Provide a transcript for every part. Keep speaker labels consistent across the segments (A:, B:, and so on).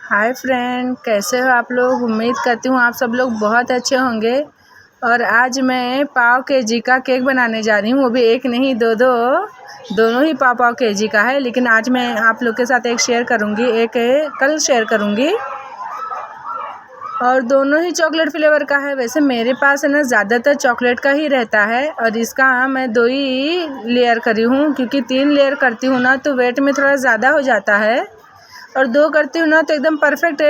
A: Hi friend, कैसे हो आप लोग। उम्मीद करती हूँ आप सब लोग बहुत अच्छे होंगे। और आज मैं पाव केजी का केक बनाने जा रही हूँ, वो भी एक नहीं दोनों ही पाव केजी का है। लेकिन आज मैं आप लोग के साथ एक शेयर करूँगी, एक कल शेयर करूँगी। और दोनों ही चॉकलेट फ्लेवर का है। वैसे मेरे पास है ना ज़्यादातर चॉकलेट का ही रहता है। और इसका मैं 2 ही लेयर करी हूँ, क्योंकि 3 लेयर करती हूँ ना तो वेट में थोड़ा ज़्यादा हो जाता है। और 2 करती हूँ ना तो एकदम परफेक्ट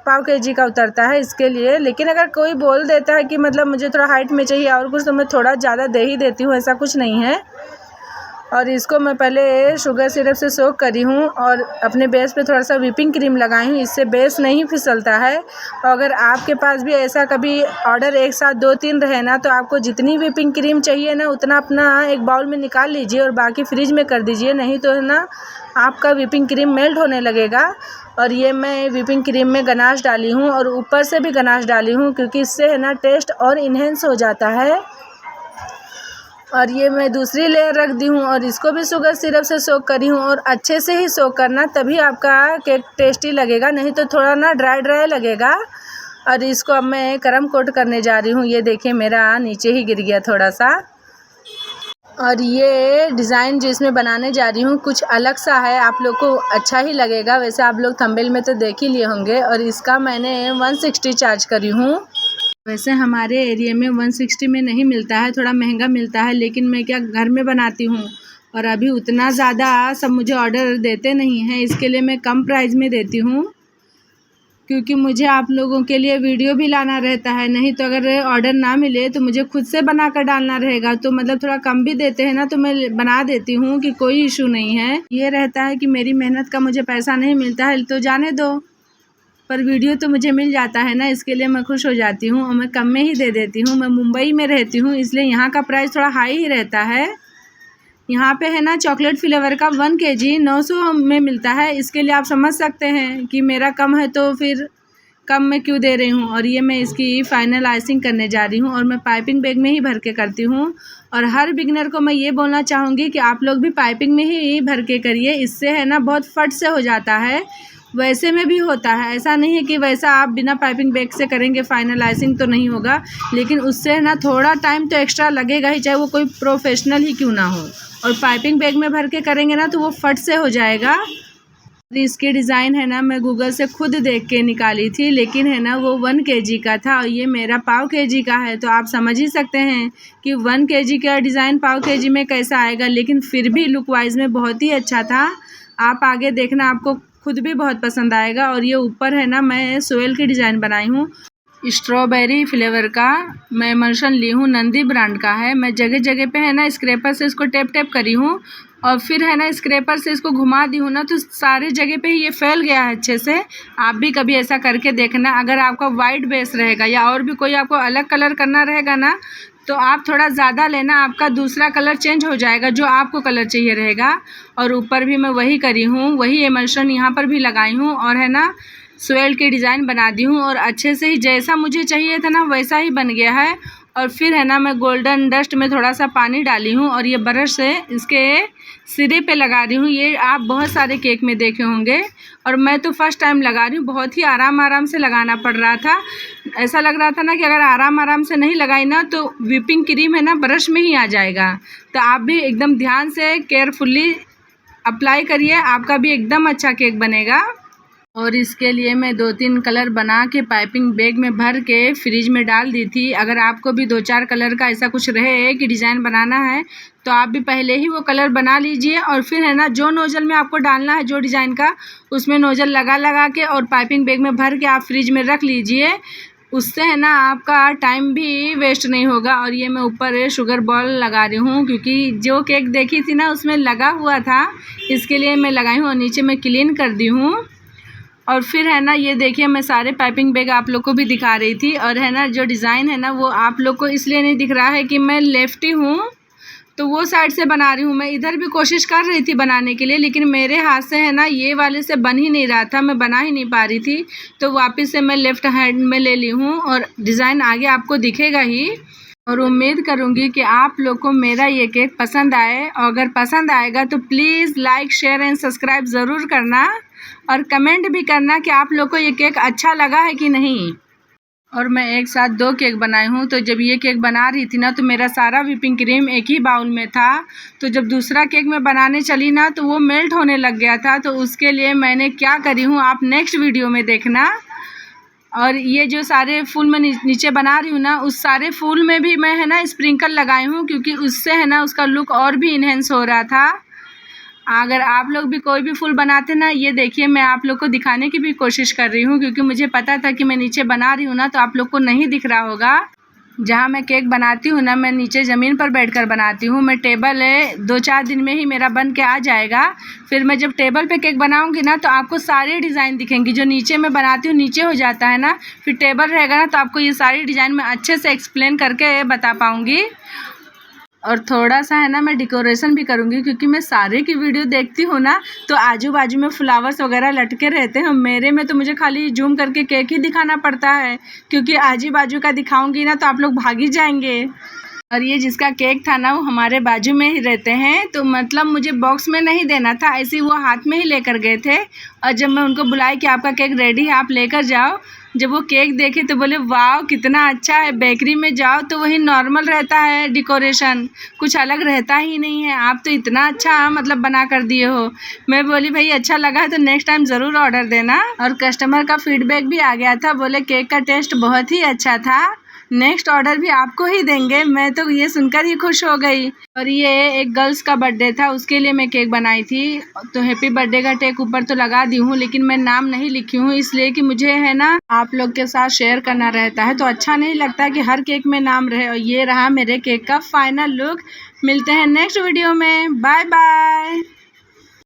A: पाव केजी का उतरता है, इसके लिए। लेकिन अगर कोई बोल देता है कि मतलब मुझे थोड़ा हाइट में चाहिए और कुछ, तो मैं थोड़ा ज़्यादा दे ही देती हूँ, ऐसा कुछ नहीं है। और इसको मैं पहले शुगर सिरप से सोक करी हूँ और अपने बेस पे थोड़ा सा व्हिपिंग क्रीम लगाई हूँ, इससे बेस नहीं फिसलता है। और अगर आपके पास भी ऐसा कभी ऑर्डर एक साथ 2-3 रहे ना, तो आपको जितनी व्हिपिंग क्रीम चाहिए ना उतना अपना एक बाउल में निकाल लीजिए और बाकी फ्रिज में कर दीजिए, नहीं तो है ना आपका व्हिपिंग क्रीम मेल्ट होने लगेगा। और ये मैं व्हिपिंग क्रीम में गनाश डाली हूँ और ऊपर से भी गनाश डाली हूँ, क्योंकि इससे है ना टेस्ट और इन्हेंस हो जाता है। और ये मैं दूसरी लेयर रख दी हूँ और इसको भी शुगर सिरप से सोक करी हूँ। और अच्छे से ही सोक करना, तभी आपका केक टेस्टी लगेगा, नहीं तो थोड़ा ना ड्राई लगेगा। और इसको अब मैं करम कोट करने जा रही हूँ। ये देखिए मेरा नीचे ही गिर गया थोड़ा सा। और ये डिज़ाइन जो इसमें बनाने जा रही हूँ कुछ अलग सा है, आप लोग को अच्छा ही लगेगा। वैसे आप लोग थंबनेल में तो देख ही लिए होंगे। और इसका मैंने 160 चार्ज करी हूँ। वैसे हमारे एरिया में 160 में नहीं मिलता है, थोड़ा महंगा मिलता है। लेकिन मैं क्या घर में बनाती हूँ और अभी उतना ज़्यादा सब मुझे ऑर्डर देते नहीं हैं, इसके लिए मैं कम प्राइस में देती हूँ, क्योंकि मुझे आप लोगों के लिए वीडियो भी लाना रहता है। नहीं तो अगर ऑर्डर ना मिले तो मुझे खुद से बना कर डालना रहेगा, तो मतलब थोड़ा कम भी देते हैं ना तो मैं बना देती हूँ कि कोई इशू नहीं है। ये रहता है कि मेरी मेहनत का मुझे पैसा नहीं मिलता है तो जाने दो, पर वीडियो तो मुझे मिल जाता है ना, इसके लिए मैं खुश हो जाती हूँ। और मैं कम में ही दे देती हूँ। मैं मुंबई में रहती हूँ, इसलिए यहाँ का प्राइस थोड़ा हाई ही रहता है। यहाँ पे है ना चॉकलेट फ्लेवर का 1 केजी 900 में मिलता है। इसके लिए आप समझ सकते हैं कि मेरा कम है तो फिर कम में क्यों दे रही हूँ। और ये मैं इसकी फाइनल आइसिंग करने जा रही हूँ और मैं पाइपिंग बैग में ही भर के करती हूँ। और हर बिगनर को मैं ये बोलना चाहूँगी कि आप लोग भी पाइपिंग में ही भर के करिए, इससे है ना बहुत फट से हो जाता है। वैसे में भी होता है, ऐसा नहीं है कि वैसा आप बिना पाइपिंग बैग से करेंगे फाइनल आइसिंग तो नहीं होगा, लेकिन उससे ना थोड़ा टाइम तो एक्स्ट्रा लगेगा ही, चाहे वो कोई प्रोफेशनल ही क्यों ना हो। और पाइपिंग बैग में भर के करेंगे ना तो वो फट से हो जाएगा। इसकी डिज़ाइन है ना मैं गूगल से खुद देख के निकाली थी, लेकिन है ना वो 1 केजी का था और ये मेरा पाव केजी का है, तो आप समझ ही सकते हैं कि 1 केजी का डिज़ाइन पाव केजी में कैसा आएगा। लेकिन फिर भी लुक वाइज में बहुत ही अच्छा था। आप आगे देखना, आपको खुद भी बहुत पसंद आएगा। और ये ऊपर है ना मैं सोयल की डिज़ाइन बनाई हूँ, स्ट्रॉबेरी फ्लेवर का मैं इमल्शन ली हूँ, नंदी ब्रांड का है। मैं जगह जगह पे है ना स्क्रैपर से इसको टैप करी हूँ और फिर है ना स्क्रैपर से इसको घुमा दी हूँ ना, तो सारी जगह पे ये फैल गया है अच्छे से। आप भी कभी ऐसा करके देखना। अगर आपका वाइट बेस रहेगा या और भी कोई आपको अलग कलर करना रहेगा ना, तो आप थोड़ा ज़्यादा लेना, आपका दूसरा कलर चेंज हो जाएगा, जो आपको कलर चाहिए रहेगा। और ऊपर भी मैं वही करी हूँ, वही इमल्शन यहाँ पर भी लगाई हूँ और है ना स्वेल की डिज़ाइन बना दी हूँ। और अच्छे से ही जैसा मुझे चाहिए था ना वैसा ही बन गया है। और फिर है ना मैं गोल्डन डस्ट में थोड़ा सा पानी डाली हूँ और ये ब्रश से इसके सिरे पे लगा रही हूँ। ये आप बहुत सारे केक में देखे होंगे और मैं तो फर्स्ट टाइम लगा रही हूँ। बहुत ही आराम से लगाना पड़ रहा था, ऐसा लग रहा था ना कि अगर आराम से नहीं लगाई ना तो व्हिपिंग क्रीम है ना ब्रश में ही आ जाएगा। तो आप भी एकदम ध्यान से केयरफुली अप्लाई करिए, आपका भी एकदम अच्छा केक बनेगा। और इसके लिए मैं 2-3 कलर बना के पाइपिंग बैग में भर के फ्रिज में डाल दी थी। अगर आपको भी 2-4 कलर का ऐसा कुछ रहे कि डिज़ाइन बनाना है, तो आप भी पहले ही वो कलर बना लीजिए। और फिर है ना जो नोज़ल में आपको डालना है जो डिज़ाइन का, उसमें नोज़ल लगा के और पाइपिंग बैग में भर के आप फ्रिज में रख लीजिए। उससे है ना आपका टाइम भी वेस्ट नहीं होगा। और ये मैं ऊपर शुगर बॉल लगा रही हूँ, क्योंकि जो केक देखी थी ना उसमें लगा हुआ था, इसके लिए मैं लगाई हूँ। और नीचे मैं क्लीन कर दी हूँ। और फिर है ना ये देखिए मैं सारे पाइपिंग बैग आप लोग को भी दिखा रही थी। और है ना जो डिज़ाइन है ना वो आप लोग को इसलिए नहीं दिख रहा है कि मैं लेफ्टी हूँ, तो वो साइड से बना रही हूँ। मैं इधर भी कोशिश कर रही थी बनाने के लिए, लेकिन मेरे हाथ से है ना ये वाले से बन ही नहीं रहा था, मैं बना ही नहीं पा रही थी। तो वापस से मैं लेफ़्ट हैंड में ले ली हूँ और डिज़ाइन आगे आपको दिखेगा ही। और उम्मीद करूँगी कि आप लोग को मेरा ये केक पसंद आए, और अगर पसंद आएगा तो please like share and subscribe ज़रूर करना। और कमेंट भी करना कि आप लोग को ये केक अच्छा लगा है कि नहीं। और मैं एक साथ 2 केक बनाई हूँ। तो जब ये केक बना रही थी ना तो मेरा सारा व्हिपिंग क्रीम एक ही बाउल में था। तो जब दूसरा केक मैं बनाने चली ना तो वो मेल्ट होने लग गया था। तो उसके लिए मैंने क्या करी हूँ आप नेक्स्ट वीडियो में देखना। और ये जो सारे फूल मैं नीचे बना रही हूँ ना, उस सारे फूल में भी मैं है ना स्प्रिंकल लगाई हूँ, क्योंकि उससे है ना उसका लुक और भी इन्हेंस हो रहा था। अगर आप लोग भी कोई भी फूल बनाते ना, ये देखिए मैं आप लोग को दिखाने की भी कोशिश कर रही हूँ, क्योंकि मुझे पता था कि मैं नीचे बना रही हूँ ना तो आप लोग को नहीं दिख रहा होगा। जहाँ मैं केक बनाती हूँ ना, मैं नीचे ज़मीन पर बैठकर बनाती हूँ। मैं टेबल है 2-4 दिन में ही मेरा बन के आ जाएगा। फिर मैं जब टेबल पे केक बनाऊँगी ना तो आपको सारे डिज़ाइन दिखेंगी। जो नीचे मैं बनाती हूँ नीचे हो जाता है ना, फिर टेबल रहेगा ना तो आपको ये सारी डिज़ाइन मैं अच्छे से एक्सप्लेन करके बता पाऊँगी। और थोड़ा सा है ना मैं डेकोरेशन भी करूँगी, क्योंकि मैं सारे की वीडियो देखती हूँ ना तो आजू बाजू में फ्लावर्स वगैरह लटके रहते हैं। मेरे में तो मुझे खाली जूम करके केक ही दिखाना पड़ता है, क्योंकि आजू बाजू का दिखाऊंगी ना तो आप लोग भाग ही जाएंगे। और ये जिसका केक था ना वो हमारे बाजू में ही रहते हैं, तो मतलब मुझे बॉक्स में नहीं देना था, ऐसे ही वो हाथ में ही लेकर गए थे। और जब मैं उनको बुलाई कि आपका केक रेडी है आप लेकर जाओ, जब वो केक देखे तो बोले वाह कितना अच्छा है। बेकरी में जाओ तो वही नॉर्मल रहता है डेकोरेशन, कुछ अलग रहता ही नहीं है, आप तो इतना अच्छा मतलब बना कर दिए हो। मैं बोली भाई अच्छा लगा है तो नेक्स्ट टाइम ज़रूर ऑर्डर देना। और कस्टमर का फीडबैक भी आ गया था, बोले केक का टेस्ट बहुत ही अच्छा था, नेक्स्ट ऑर्डर भी आपको ही देंगे। मैं तो ये सुनकर ही खुश हो गई। और ये एक गर्ल्स का बर्थडे था, उसके लिए मैं केक बनाई थी। तो हैप्पी बर्थडे का टेक ऊपर तो लगा दी हूँ, लेकिन मैं नाम नहीं लिखी हूँ, इसलिए कि मुझे है ना आप लोग के साथ शेयर करना रहता है, तो अच्छा नहीं लगता कि हर केक में नाम रहे। और ये रहा मेरे केक का फाइनल लुक। मिलते हैं नेक्स्ट वीडियो में, बाय बाय।